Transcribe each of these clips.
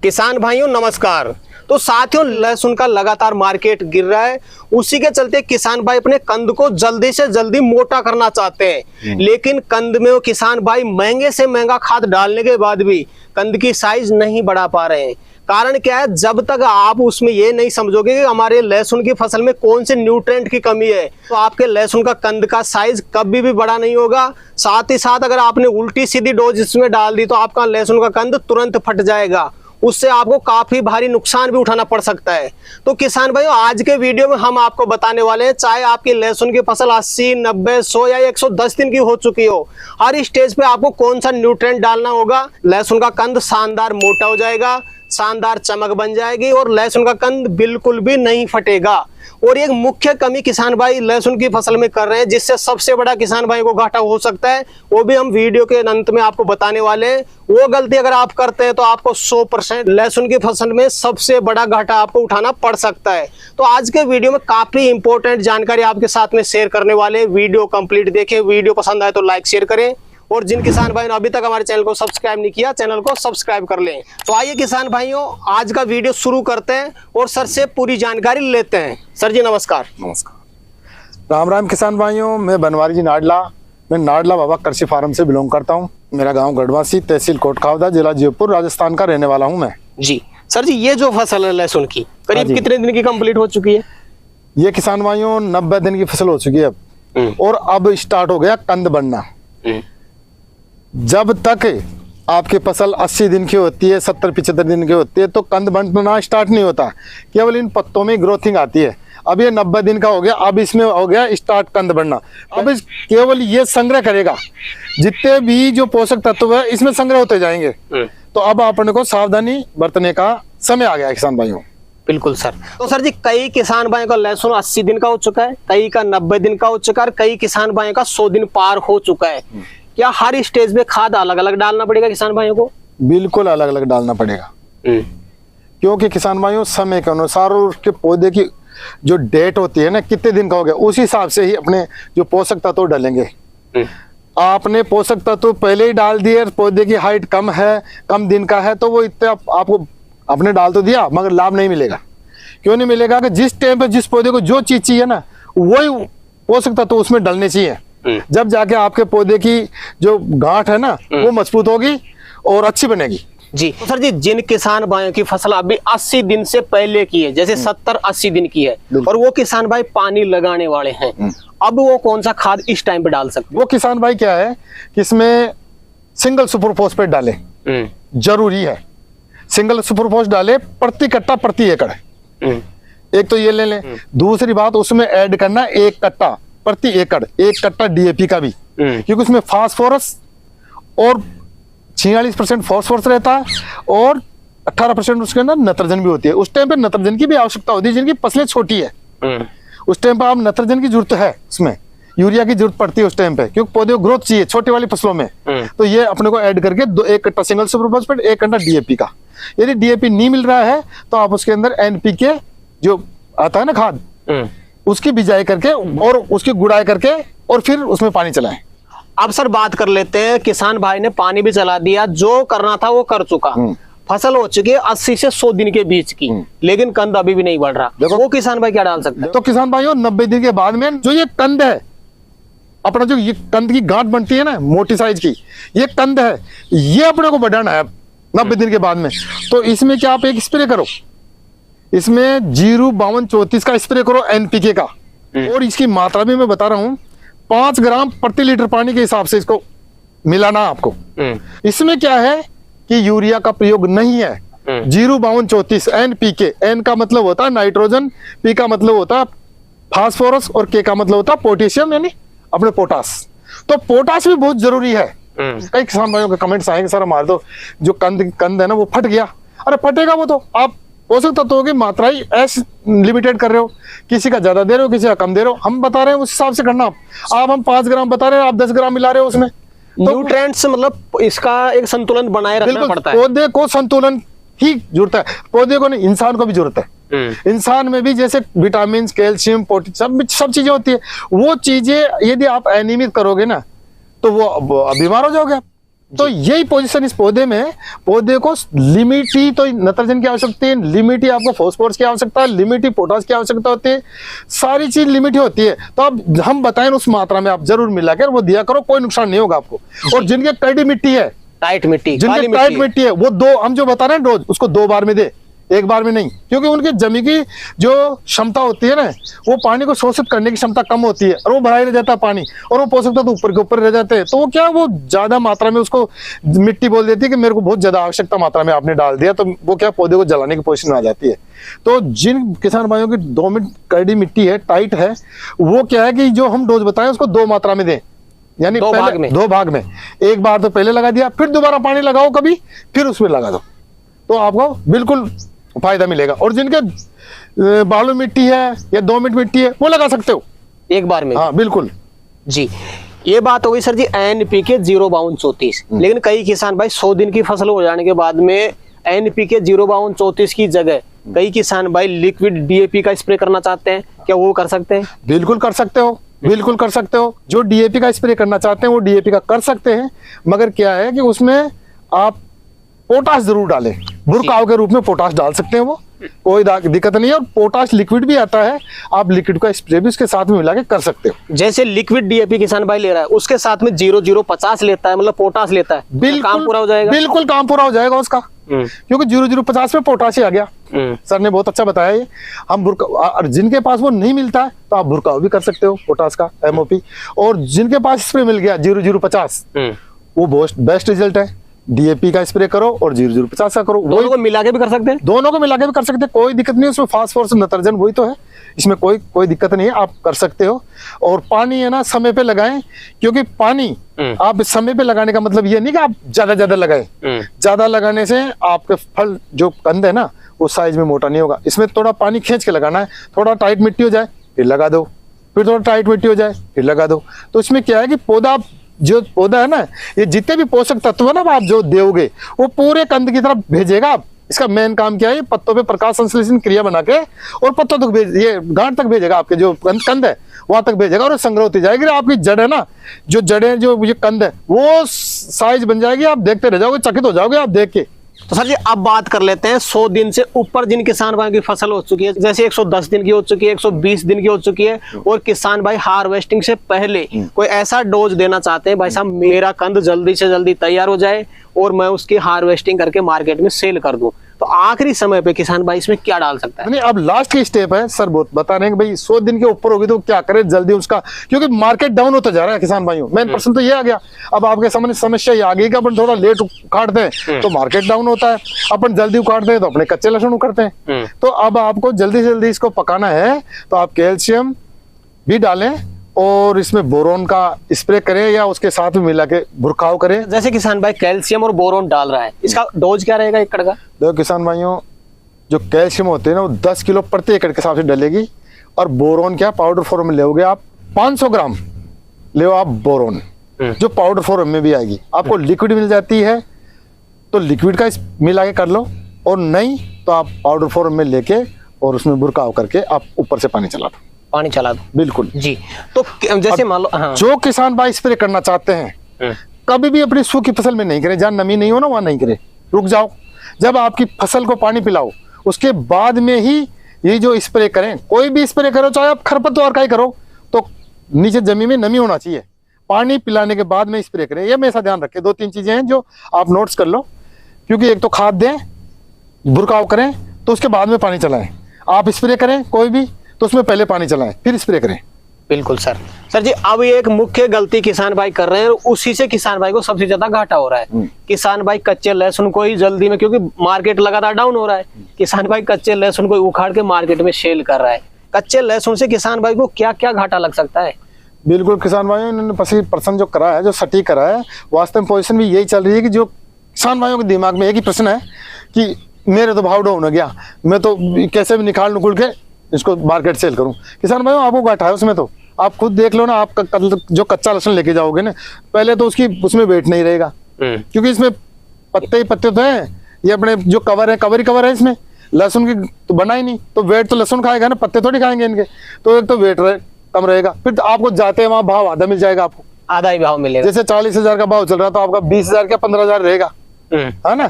किसान भाइयों नमस्कार। तो साथियों, लहसुन का लगातार मार्केट गिर रहा है। उसी के चलते किसान भाई अपने कंद को जल्दी से जल्दी मोटा करना चाहते हैं, लेकिन कंद में वो किसान भाई महंगे से महंगा खाद डालने के बाद भी कंद की साइज नहीं बढ़ा पा रहे हैं। कारण क्या है? जब तक आप उसमें ये नहीं समझोगे कि हमारे लहसुन की फसल में कौन से न्यूट्रिएंट की कमी है, तो आपके लहसुन का कंद का साइज कभी भी बड़ा नहीं होगा। साथ ही साथ अगर आपने उल्टी सीधी डोज इसमें डाल दी तो आपका लहसुन का कंद तुरंत फट जाएगा। उससे आपको काफी भारी नुकसान भी उठाना पड़ सकता है। तो किसान भाइयों, आज के वीडियो में हम आपको बताने वाले हैं, चाहे आपकी लहसुन की फसल 80, 90, 100 या 110 दिन की हो चुकी हो, हर स्टेज पे आपको कौन सा न्यूट्रिएंट डालना होगा। लहसुन का कंद शानदार मोटा हो जाएगा, शानदार चमक बन जाएगी और लहसुन का कंद बिल्कुल भी नहीं फटेगा। और एक मुख्य कमी किसान भाई लहसुन की फसल में कर रहे हैं, जिससे सबसे बड़ा किसान भाई को घाटा हो सकता है, वो भी हम वीडियो के अंत में आपको बताने वाले हैं। वो गलती अगर आप करते हैं तो आपको 100% लहसुन की फसल में सबसे बड़ा घाटा आपको उठाना पड़ सकता है। तो आज के वीडियो में काफी इंपॉर्टेंट जानकारी आपके साथ में शेयर करने वाले हैं। वीडियो कंप्लीट देखें, वीडियो पसंद आए तो लाइक शेयर करें, और जिन किसान भाइयों ने अभी तक हमारे चैनल को सब्सक्राइब नहीं किया, चैनल को सब्सक्राइब कर लें। तो आइए किसान भाइयों, आज का वीडियो शुरू करते हैं और सर से पूरी जानकारी लेते हैं। सर जी नमस्कार। नमस्कार, राम राम किसान भाइयों। मैं बनवारी जी नाडला, मैं नाडला बाबा कृषि फार्म से बिलोंग करता हूँ। मेरा गांव गढ़वासी, तहसील कोटखावदा, जिला जयपुर, राजस्थान का रहने वाला हूँ मैं जी। सर जी, ये जो फसल है लहसुन की करीब कितने दिन की कंप्लीट हो चुकी है? ये किसान भाइयों 90 दिन की फसल हो चुकी है अब, और अब स्टार्ट हो गया कंद बनना। जब तक आपकी फसल 80 दिन की होती है, 70-75 दिन की होती है, तो कंद बनना स्टार्ट नहीं होता, केवल इन पत्तों में ग्रोथिंग आती है। अब ये 90 दिन का हो गया, अब इसमें हो गया स्टार्ट कंद बनना। अब केवल ये संग्रह करेगा, जितने भी जो पोषक तत्व है इसमें संग्रह होते जाएंगे। तो अब अपने को सावधानी बरतने का समय आ गया किसान भाइयों। बिल्कुल सर। तो सर जी, कई किसान भाइयों का लहसुन 80 दिन का हो चुका है, कई का 90 दिन का हो चुका है, कई किसान भाइयों का 100 दिन पार हो चुका है। क्या हर स्टेज में खाद अलग अलग डालना पड़ेगा किसान भाइयों को? बिल्कुल अलग अलग डालना पड़ेगा, क्योंकि किसान भाइयों समय के अनुसार और उसके पौधे की जो डेट होती है ना, कितने दिन का हो गया, उस हिसाब से ही अपने जो पोषक तत्व डालेंगे। आपने पोषक तत्व पहले ही डाल दिए, पौधे की हाइट कम है, कम दिन का है, तो वो इतने आपको आपने डाल तो दिया मगर लाभ नहीं मिलेगा। क्यों नहीं मिलेगा? कि जिस टाइम पे जिस पौधे को जो चीज चाहिए ना, वही पोषक तत्व उसमें डालने चाहिए। जब जाके आपके पौधे की जो गांठ है ना, वो मजबूत होगी और अच्छी बनेगी जी। तो सर जी, जिन किसान भाइयों की फसल अभी 80 दिन से पहले की है, जैसे 70-80 दिन की है, और वो किसान भाई पानी लगाने वाले हैं, अब वो कौन सा खाद इस टाइम पे डाल सकते? वो किसान भाई क्या है कि इसमें सिंगल सुपर फॉस्फेट डाले, जरूरी है। सिंगल सुपर फॉस्फेट डाले प्रति कट्टा प्रति एकड़। एक तो ये ले लें। दूसरी बात, उसमें ऐड करना 1 कट्टा प्रति एकड़, 1 कट्टा डीएपी का भी, क्योंकि उसमें फास्फोरस और 46% फास्फोरस रहता है और 18% उसके अंदर नत्रजन भी होती है। उस टाइम पे नत्रजन की भी आवश्यकता होती है, जिनकी फसलें छोटी है। उस टाइम पे आप नत्रजन की जरूरत है, उसमें यूरिया की जरूरत पड़ती है उस टाइम पे, क्योंकि पौधे को ग्रोथ चाहिए छोटी वाली फसलों में। तो ये अपने को ऐड करके 1 कट्टा सिंगल सुपर फॉस्फेट, 1 कट्टा डीएपी का। यदि डीएपी नहीं मिल रहा है तो आप उसके अंदर एनपीके जो आता है ना खाद, उसकी बिजाई करके और उसकी गुड़ाई करके और फिर उसमें पानी चलाएं। अब सर बात कर लेते हैं, किसान भाई ने पानी भी चला दिया, जो करना था वो कर चुका, फसल हो चुकी है 80 से 100 दिन के बीच की, लेकिन कंद अभी भी नहीं बढ़ रहा। वो किसान भाई क्या डाल सकते हैं? तो किसान भाइयों 90 दिन के बाद में जो ये कंद है, अपना जो ये कंद की गांठ बनती है ना मोटी साइज की, ये कंद है, ये अपने को बढ़ाना है 90 दिन के बाद में। तो इसमें क्या आप एक स्प्रे करो, इसमें 05234 का स्प्रे करो एनपीके का, और इसकी मात्रा भी मैं बता रहा हूं 5 ग्राम प्रति लीटर पानी के हिसाब से इसको मिलाना आपको। इसमें क्या है कि यूरिया का प्रयोग नहीं है। 05234 एनपीके, एन का मतलब होता है नाइट्रोजन, पी का मतलब होता है फास्फोरस और के का मतलब होता है पोटेशियम, यानी अपने पोटास। तो पोटास भी बहुत जरूरी है। कई किसान भाइयों के कमेंट्स आएंगे, सर हमारे तो जो कंद है ना वो फट गया। अरे फटेगा वो, तो आप पोषक तत्वों की मात्रा ही ऐसे लिमिटेड कर रहे हो, किसी का ज्यादा दे रहे हो, किसी का कम दे रहे हो। हम बता रहे हैं उस हिसाब से करना। आप हम 5 ग्राम बता रहे हैं, आप 10 ग्राम मिला रहे हो उसमें। न्यूट्रिएंट्स मतलब इसका एक संतुलन बनाए रखना पड़ता है। पौधे को संतुलन ही जरूरत है, पौधे को नहीं, इंसान को भी जरूरत है। इंसान में भी जैसे विटामिन, कैल्शियम, प्रोटीन सब चीजें होती है। वो चीजें यदि आप अनियमित करोगे ना, तो वो बीमार हो जाओगे। तो यही पोजीशन इस पौधे में है। पौधे को लिमिट ही तो नाइट्रोजन की आवश्यकता है, लिमिट ही आपको फास्फोरस की आवश्यकता है, लिमिट ही पोटास की आवश्यकता होती है, सारी चीज लिमिट ही होती है। तो अब हम बताएं उस मात्रा में आप जरूर मिला कर वो दिया करो, कोई नुकसान नहीं होगा आपको। और जिनके कड़ी मिट्टी है, टाइट मिट्टी, जिनके टाइट मिट्टी है, वो दो हम जो बता रहे हैं डोज, उसको 2 बार में दे, 1 बार में नहीं, क्योंकि उनकी जमीन की जो क्षमता होती है ना, वो पानी को शोषित करने की क्षमता कम होती है और वो भरा ही रह जाता है पानी, और वो पोषक तत्व ऊपर के ऊपर रह जाते हैं। तो वो क्या, वो ज्यादा मात्रा में उसको मिट्टी बोल देती है कि मेरे को बहुत ज्यादा आवश्यकता मात्रा में आपने डाल दिया, तो वो क्या पौधे को जलाने की पोजीशन में आ जाती है। तो जिन किसान भाइयों की 2 मिनट कड़ी मिट्टी है, टाइट है, वो क्या है कि जो हम डोज बताएं उसको 2 मात्रा में दें, यानी 2 भाग में, 2 भाग में। 1 बार तो पहले लगा दिया, फिर दोबारा पानी लगाओ कभी, फिर उसमें लगा दो, तो आपको बिल्कुल फायदा मिलेगा। और जिनके बालू मिट्टी है या 2 मिनट मिट्टी है, वो लगा सकते हो 1 बार में। हाँ बिल्कुल जी, ये बात हो गई सर जी NPK 05234। लेकिन कई किसान भाई 100 दिन की फसल हो जाने के बाद में NPK 05234 की जगह कई किसान भाई लिक्विड DAP का स्प्रे करना चाहते हैं, क्या वो कर सकते हैं? बिल्कुल कर सकते हो, बिल्कुल कर सकते हो। जो DAP का स्प्रे करना चाहते हैं वो DAP का कर सकते हैं, मगर क्या है कि उसमें आप पोटाश जरूर डालें, बुरकाव के रूप में पोटाश डाल सकते हैं, वो कोई दिक्कत नहीं है। और पोटाश लिक्विड भी आता है, आप लिक्विड का स्प्रे भी उसके साथ में मिला के कर सकते हो। जैसे लिक्विड DAP किसान भाई ले रहा है, उसके साथ में 0050 लेता है, मतलब पोटाश लेता है, बिल्कुल काम पूरा हो जाएगा। बिल्कुल काम पूरा हो जाएगा उसका, क्योंकि 0050 में पोटाश ही आ गया। सर ने बहुत अच्छा बताया ये। हम और जिनके पास वो नहीं मिलता है तो आप बुरकाव भी कर सकते हो पोटाश का MOP। और जिनके पास स्प्रे मिल गया 0050, वो बेस्ट रिजल्ट है। DAP का स्प्रे करो और 0050 का करो, दोनों को मिला के भी कर सकते हैं, दोनों को मिला के भी कर सकते हैं, कोई दिक्कत नहीं है। उसमें फास्फोरस नाइट्रोजन वही तो है, इसमें कोई दिक्कत नहीं है, आप कर सकते हो। और पानी है ना समय पे लगाएं, क्योंकि पानी आप समय पे लगाने का मतलब ये नहीं कि आप ज्यादा लगाएं। ज्यादा लगाने से आपके फल जो कंद है ना, वो साइज में मोटा नहीं होगा। इसमें थोड़ा पानी खींच के लगाना है, थोड़ा टाइट मिट्टी हो जाए फिर लगा दो, फिर थोड़ा टाइट मिट्टी हो जाए फिर लगा दो। तो इसमें क्या है कि जो पौधा है ना, ये जितने भी पोषक तत्व है ना आप जो दोगे, वो पूरे कंद की तरफ भेजेगा। आप इसका मेन काम क्या है, पत्तों पे प्रकाश संश्लेषण क्रिया बना के और पत्तों तक ये गांठ तक भेजेगा, आपके जो कंद है वहां तक भेजेगा, और संग्रह होती जाएगी। आपकी जड़ है ना, जो जड़ें जो ये कंद है वो साइज बन जाएगी, आप देखते रह जाओगे, चकित हो जाओगे आप देख के। तो सर जी अब बात कर लेते हैं 100 दिन से ऊपर जिन किसान भाई की फसल हो चुकी है, जैसे 110 दिन की हो चुकी है, 120 दिन की हो चुकी है, और किसान भाई हार्वेस्टिंग से पहले कोई ऐसा डोज देना चाहते हैं, भाई साहब मेरा कंद जल्दी से जल्दी तैयार हो जाए और मैं उसकी हार्वेस्टिंग करके मार्केट में सेल कर दूं, तो आखिरी समय पे किसान भाई इसमें क्या डाल सकता है? नहीं, अब लास्ट की स्टेप है सर, बहुत बता रहे हैं कि भाई 100 दिन के ऊपर होगी तो क्या करे जल्दी उसका, क्योंकि मार्केट डाउन होता जा रहा है किसान भाइयों। मेन पर्सन तो ये आ गया। अब आपके सामने समस्या ये आ गई कि अपन थोड़ा लेट उखाड़ते हैं तो मार्केट डाउन होता है, अपन जल्दी उखाड़ते हैं तो अपने कच्चे लहसुन उखाड़ते हैं। तो अब आपको जल्दी से जल्दी इसको पकाना है, तो आप कैल्शियम भी डालें और इसमें बोरोन का स्प्रे करें या उसके साथ में मिला के भुरकाव करें। जैसे किसान भाई कैल्शियम और बोरोन डाल रहा है, इसका डोज क्या रहेगा एकड़ का? देखो किसान भाइयों, जो कैल्शियम होते हैं ना वो 10 किलो प्रति एकड़ के हिसाब से डलेगी, और बोरोन क्या पाउडर फॉर्म में लोगे आप 500 ग्राम ले आप बोरोन, जो पाउडर फॉर्म में भी आएगी। आपको लिक्विड मिल जाती है तो लिक्विड का मिला के कर लो, और नहीं तो आप पाउडर फॉर्म में लेके और उसमें भुरकाव करके आप ऊपर से पानी चला दो। बिल्कुल जी। तो जैसे मान लो, हाँ। जो किसान भाई स्प्रे करना चाहते हैं कभी भी अपनी सूखी फसल में नहीं करें, जहां नमी नहीं हो ना वहां नहीं करें, रुक जाओ। जब आपकी फसल को पानी पिलाओ उसके बाद में ही ये जो स्प्रे करें, कोई भी स्प्रे करो, चाहे आप खरपतवार का ही करो, तो नीचे जमीन में नमी होना चाहिए। पानी पिलाने के बाद में स्प्रे करें, ये हमेशा ध्यान रखें। 2-3 चीजें हैं जो आप नोट्स कर लो, क्योंकि एक तो खाद दें, भुरकाव करें, तो उसके बाद में पानी चलाएं। आप स्प्रे करें कोई भी तो उसमें पहले पानी चलाएं फिर स्प्रे करें। बिल्कुल सर जी, अब ये एक मुख्य गलती किसान भाई कर रहे हैं, उसी से किसान भाई को सबसे ज्यादा घाटा हो रहा है। किसान भाई कच्चे लहसुन को ही जल्दी में, क्योंकि मार्केट लगातार डाउन हो रहा है, किसान भाई कच्चे लहसुन को उखाड़ के मार्केट में सेल कर रहा है। कच्चे लहसुन से किसान भाई को क्या क्या घाटा लग सकता है? बिल्कुल किसान भाइयों, इन्होंने प्रश्न जो करा है, जो सटीक करा है, वास्तव में पोजीशन भी यही चल रही है कि जो किसान भाइयों के दिमाग में एक ही प्रश्न है कि मेरे तो भाव डाउन हो गया, मैं तो कैसे भी निकाल के इसको मार्केट सेल करूं। किसान भाइयों आपको घाटा है उसमें, तो आप खुद देख लो ना। आप जो कच्चा लहसुन लेके जाओगे ना, पहले तो उसमें वेट नहीं रहेगा, क्योंकि इसमें पत्ते ही पत्ते तो हैं, ये अपने जो कवर ही कवर है, इसमें लहसुन की तो बना ही नहीं, तो वेट तो लहसुन खाएगा ना, पत्ते थोड़ी खाएंगे इनके। तो एक तो वेट कम रहेगा, फिर तो आपको जाते हैं वहां भाव आधा मिल जाएगा आपको, आधा ही भाव मिलेगा। जैसे 40,000 का भाव चल रहा तो आपका 20,000 का 15,000 रहेगा, है ना।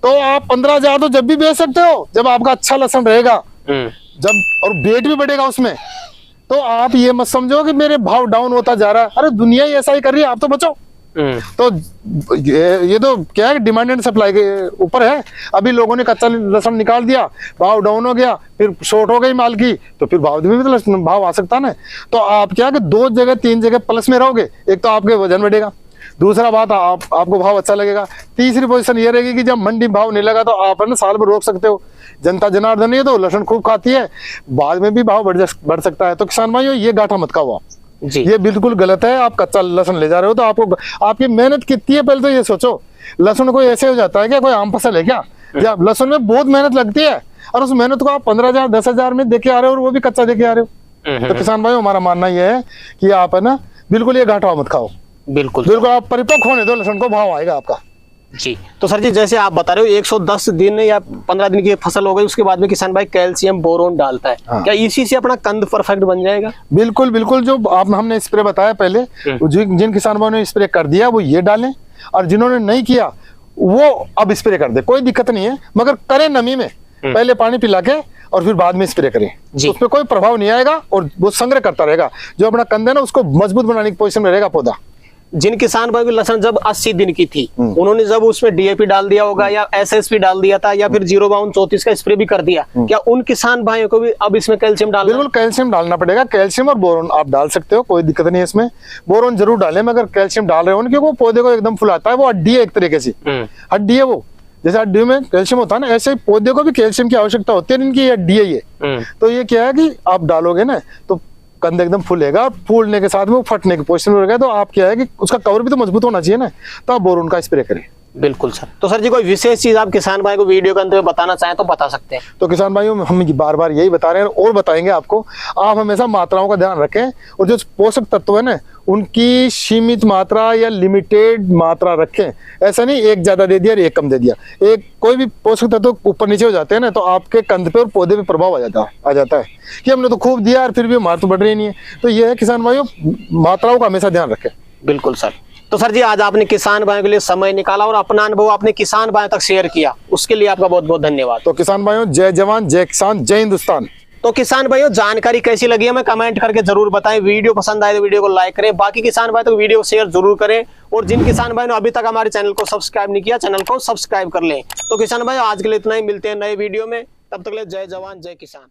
तो आप 15,000 तो जब भी बेच सकते हो जब आपका अच्छा लहसुन रहेगा, जब और वेट भी बढ़ेगा उसमें। तो आप ये मत समझो कि मेरे भाव डाउन होता जा रहा है, अरे दुनिया ही ऐसा ही कर रही है, आप तो बचो। तो ये तो क्या है, डिमांड एंड सप्लाई के ऊपर है। अभी लोगों ने कच्चा लहसुन निकाल दिया, भाव डाउन हो गया, फिर शॉर्ट हो गई माल की, तो फिर भाव में भी तो भाव आ सकता ना। तो आप क्या कि 2 जगह 3 जगह प्लस में रहोगे, एक तो आपके वजन बढ़ेगा, दूसरा बात आपको भाव अच्छा लगेगा, तीसरी पोजीशन ये रहेगी कि जब मंडी भाव नहीं लगा तो आप है ना साल भर रोक सकते हो। जनता जनार्दन ये तो लहसुन खूब खाती है, बाद में भी भाव बढ़ सकता है। तो किसान भाइयों ये गाठा मत खाओ जी। ये बिल्कुल गलत है। आप कच्चा लहसुन ले जा रहे हो तो आपको आपकी मेहनत कितनी है पहले तो ये सोचो। लहसुन कोई ऐसे हो जाता है क्या, कोई आम फसल है क्या? या लहसुन में बहुत मेहनत लगती है और उस मेहनत को आप 15,000 10,000 में देके आ रहे हो और वो भी कच्चा देके आ रहे हो। तो किसान भाइयों हमारा मानना ये है कि आप है ना बिल्कुल ये घाटा मत खाओ, बिल्कुल आप परिपक्व होने दो, लहसुन को भाव आएगा आपका जी। तो सर जी जैसे आप बता रहे हो 110 दिन या 15 दिन की फसल हो गई, उसके बाद में किसान भाई कैल्शियम बोरोन डालता है, क्या इसी से अपना कंद परफेक्ट बन जाएगा? बिल्कुल बिल्कुल। जो हमने स्प्रे बताया पहले, जिन किसान भाइयों ने स्प्रे कर दिया वो ये डालें, और जिन्होंने नहीं किया वो अब स्प्रे कर दे, कोई दिक्कत नहीं है, मगर करें नमी में, पहले पानी पिला के और फिर बाद में स्प्रे करें, उसमें कोई प्रभाव नहीं आएगा और वो संग्रह करता रहेगा। जो अपना कंद है ना उसको मजबूत बनाने की पोजीशन में रहेगा पौधा। जिन किसान भाई की लहसुन जब 80 दिन की थी, उन्होंने जब उसमें डीएपी डाल दिया होगा या एसएसपी डाल दिया था या फिर 05234 का स्प्रे भी कर दिया, क्या उन किसान भाइयों को भी अब इसमें कैल्शियम डालना? बिल्कुल कैल्शियम डालना पड़ेगा। कैल्शियम और बोरोन आप डाल सकते हो, कोई दिक्कत नहीं है इसमें। बोरोन जरूर डालें मगर कैल्शियम डाल रहे हो क्योंकि वो पौधे को एकदम फुलाता है, वो हड्डी है एक तरीके से, हड्डी है वो। जैसे हड्डियों में कैल्शियम होता है ना, ऐसे ही पौधे को भी कैल्शियम की आवश्यकता होती है, इनकी हड्डी है ये। तो ये क्या है कि आप डालोगे ना तो कंद एकदम फूलेगा और फूलने के साथ में वो फटने की पोजीशन में रहेगा। तो आप क्या है कि उसका कवर भी तो मजबूत होना चाहिए ना, तो आप बोरोन का स्प्रे करें। बिल्कुल सर। तो सर जी कोई विशेष चीज आप किसान भाई को वीडियो के अंत में बताना चाहें तो बता सकते हैं। तो किसान भाइयों हम बार बार यही बता रहे हैं और बताएंगे आपको, आप हमेशा मात्राओं का ध्यान रखें और जो पोषक तत्व है ना उनकी सीमित मात्रा या लिमिटेड मात्रा रखें। ऐसा नहीं एक ज्यादा दे दिया और एक कम दे दिया, एक कोई भी पोषक तत्व ऊपर नीचे हो जाते हैं ना तो आपके कंद पे और पौधे पे प्रभाव आ जाता है कि हमने तो खूब दिया और फिर भी हमारा तो बढ़ रही नहीं है। तो ये है किसान भाइयों, मात्राओं का हमेशा ध्यान रखें। बिल्कुल सर। तो सर जी आज आपने किसान भाइयों के लिए समय निकाला और अपना अनुभव आपने किसान भाइयों तक शेयर किया, उसके लिए आपका बहुत बहुत धन्यवाद। तो किसान भाइयों जय जवान जय किसान जय हिंदुस्तान। तो किसान भाइयों जानकारी कैसी लगी हमें कमेंट करके जरूर बताएं। वीडियो पसंद आए तो वीडियो को लाइक करें, बाकी किसान भाई तो वीडियो को शेयर जरूर करें, और जिन किसान भाई ने अभी तक हमारे चैनल को सब्सक्राइब नहीं किया चैनल को सब्सक्राइब कर लें। तो किसान भाई आज के लिए इतना ही, मिलते हैं नए वीडियो में, तब तक के लिए जय जवान जय किसान।